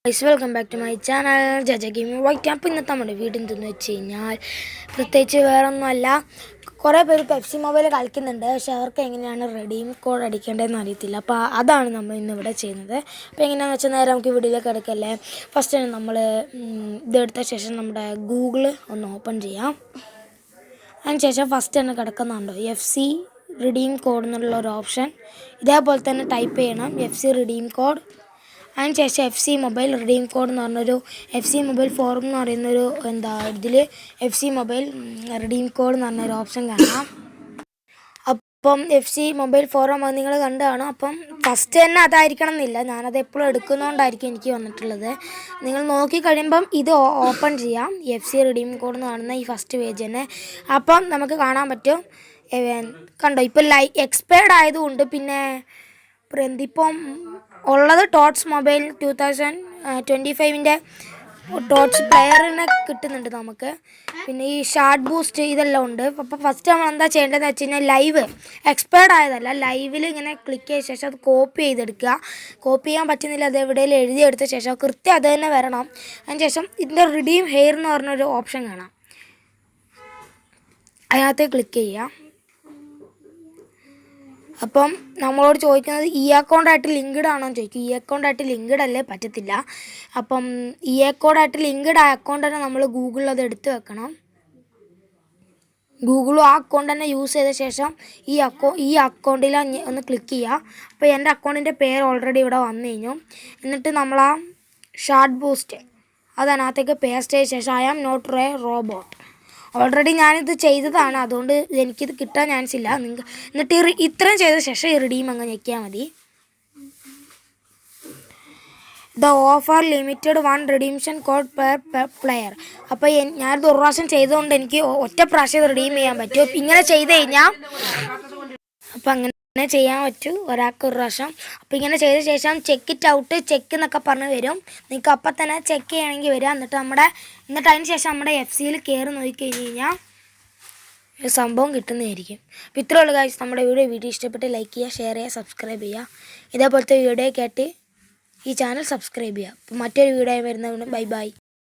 Guys, welcome back to my channel Jaja Gaming. അപ്പോൾ ഇന്നത്തെ നമ്മുടെ വീഡിയോ എന്തെന്ന് വെച്ച് കഴിഞ്ഞാൽ പ്രത്യേകിച്ച് വേറെ ഒന്നുമല്ല. കുറേ പേര് പെപ്സി മൊബൈൽ കളിക്കുന്നുണ്ട്, പക്ഷെ അവർക്ക് എങ്ങനെയാണ് റെഡീം കോഡ് അടിക്കേണ്ടതെന്ന് അറിയത്തില്ല. അപ്പോൾ അതാണ് നമ്മൾ ഇന്നിവിടെ ചെയ്യുന്നത്. അപ്പോൾ എങ്ങനെയാണെന്ന് വെച്ചാൽ നേരെ നമുക്ക് വീഡിയോയിലേക്ക് കിടക്കല്ലേ. ഫസ്റ്റ് നമ്മൾ ഇതെടുത്ത ശേഷം നമ്മുടെ ഗൂഗിൾ ഒന്ന് ഓപ്പൺ ചെയ്യാം. അതിനുശേഷം ഫസ്റ്റ് തന്നെ കിടക്കുന്നുണ്ടോ FC റിഡീം കോഡ് എന്നുള്ളൊരു ഓപ്ഷൻ. ഇതേപോലെ തന്നെ ടൈപ്പ് ചെയ്യണം FC റിഡീം കോഡ്. അതിനുശേഷം FC മൊബൈൽ റിഡീം കോഡ് എന്ന് പറഞ്ഞൊരു FC മൊബൈൽ ഫോറം എന്ന് പറയുന്നൊരു ഇതിൽ FC മൊബൈൽ റിഡീം കോഡ് എന്ന് പറഞ്ഞൊരു ഓപ്ഷൻ കാണാം. അപ്പം FC മൊബൈൽ ഫോറം അത് നിങ്ങൾ കണ്ടതാണ്. അപ്പം ഫസ്റ്റ് തന്നെ അതായിരിക്കണം എന്നില്ല, ഞാനത് എപ്പോഴും എടുക്കുന്നതുകൊണ്ടായിരിക്കും എനിക്ക് വന്നിട്ടുള്ളത്. നിങ്ങൾ നോക്കി കഴിയുമ്പം ഇത് ഓപ്പൺ ചെയ്യാം. FC റിഡീം കോഡ് എന്ന് കാണുന്ന ഈ ഫസ്റ്റ് പേജ് തന്നെ. അപ്പം നമുക്ക് കാണാൻ പറ്റും, കണ്ടോ ഇപ്പം എക്സ്പയർഡ് ആയതുകൊണ്ട് പിന്നെ ഇപ്പം ഉള്ളത് ടോട്ട്സ് മൊബൈൽ 2025 ടോട്ട്സ് പ്ലെയറിനെ കിട്ടുന്നുണ്ട് നമുക്ക്. പിന്നെ ഈ ഷാർട്ട് ബൂസ്റ്റ് ഇതെല്ലാം ഉണ്ട്. അപ്പോൾ ഫസ്റ്റ് നമ്മൾ എന്താ ചെയ്യേണ്ടതെന്ന് വെച്ച് കഴിഞ്ഞാൽ ലൈവ് എക്സ്പയർഡ് ആയതല്ല, ലൈവിൽ ഇങ്ങനെ ക്ലിക്ക് ചെയ്ത ശേഷം അത് കോപ്പി ചെയ്തെടുക്കുക. കോപ്പി ചെയ്യാൻ പറ്റുന്നില്ല, അത് എവിടെയെങ്കിലും എഴുതിയെടുത്ത ശേഷം കൃത്യം അത് തന്നെ വരണം. അതിനുശേഷം ഇതിൻ്റെ റിഡീം ഹെയർ എന്ന് പറഞ്ഞൊരു ഓപ്ഷൻ കാണാം, അതിനകത്ത് ക്ലിക്ക് ചെയ്യുക. അപ്പം നമ്മളോട് ചോദിക്കുന്നത് ഈ അക്കൗണ്ടായിട്ട് ലിങ്ക്ഡ് ആണോ എന്ന് ചോദിക്കും. ഈ അക്കൗണ്ടായിട്ട് ലിങ്ക്ഡ് അല്ലേ, പറ്റത്തില്ല. അപ്പം ഈ അക്കൗണ്ടായിട്ട് ലിങ്ക്ഡ് ആയ അക്കൗണ്ട് തന്നെ നമ്മൾ ഗൂഗിളിൽ അത് എടുത്ത് വെക്കണം. ഗൂഗിളും ആ അക്കൗണ്ട് തന്നെ യൂസ് ചെയ്ത ശേഷം ഈ അക്കൗണ്ടിൽ ഒന്ന് ക്ലിക്ക് ചെയ്യുക. അപ്പോൾ എൻ്റെ അക്കൗണ്ടിൻ്റെ പേര് ഓൾറെഡി ഇവിടെ വന്നു കഴിഞ്ഞു. എന്നിട്ട് നമ്മൾ ആ ഷാർട്ട് ബൂസ്റ്റ് അതിനകത്തേക്ക് പേസ്റ്റ് ചെയ്ത ശേഷം I am not a robot. Already ഞാനിത് ചെയ്തതാണ്, അതുകൊണ്ട് എനിക്കിത് കിട്ടാൻ ചാൻസ് ഇല്ല. എന്നിട്ട് ഇത്രയും ചെയ്ത ശേഷം ഈ റിഡീം അങ്ങ് ഞെക്കിയാൽ മതി. The offer limited 1 redemption code per player. അപ്പോൾ ഞാനിത് ഒരു പ്രാവശ്യം ചെയ്തുകൊണ്ട് എനിക്ക് ഒറ്റ പ്രാവശ്യം റിഡീം ചെയ്യാൻ പറ്റും. ഇങ്ങനെ ചെയ്ത് കഴിഞ്ഞാൽ അപ്പം അങ്ങനെ ചെയ്യാൻ പറ്റും ഒരാൾക്ക് ഒരു പ്രാവശ്യം. അപ്പോൾ ഇങ്ങനെ ചെയ്ത ശേഷം ചെക്ക് ഇറ്റ് ഔട്ട് ചെക്ക് എന്നൊക്കെ പറഞ്ഞ് വരും. നിങ്ങൾക്ക് അപ്പം തന്നെ ചെക്ക് ചെയ്യണമെങ്കിൽ വരിക. എന്നിട്ട് അതിന് ശേഷം നമ്മുടെ FCയിൽ കയറി നോക്കിക്കഴിഞ്ഞ് കഴിഞ്ഞാൽ സംഭവം കിട്ടുന്നതായിരിക്കും. അപ്പോൾ ഇത്രയേ ഉള്ളൂ ഗൈസ്. നമ്മുടെ വീഡിയോ ഇഷ്ടപ്പെട്ട് ലൈക്ക് ചെയ്യുക, ഷെയർ ചെയ്യുക, സബ്സ്ക്രൈബ് ചെയ്യുക. ഇതേപോലത്തെ വീഡിയോ കേട്ട് ഈ ചാനൽ സബ്സ്ക്രൈബ് ചെയ്യുക. അപ്പോൾ മറ്റൊരു വീഡിയോ വരുന്നതുകൊണ്ട് ബൈ.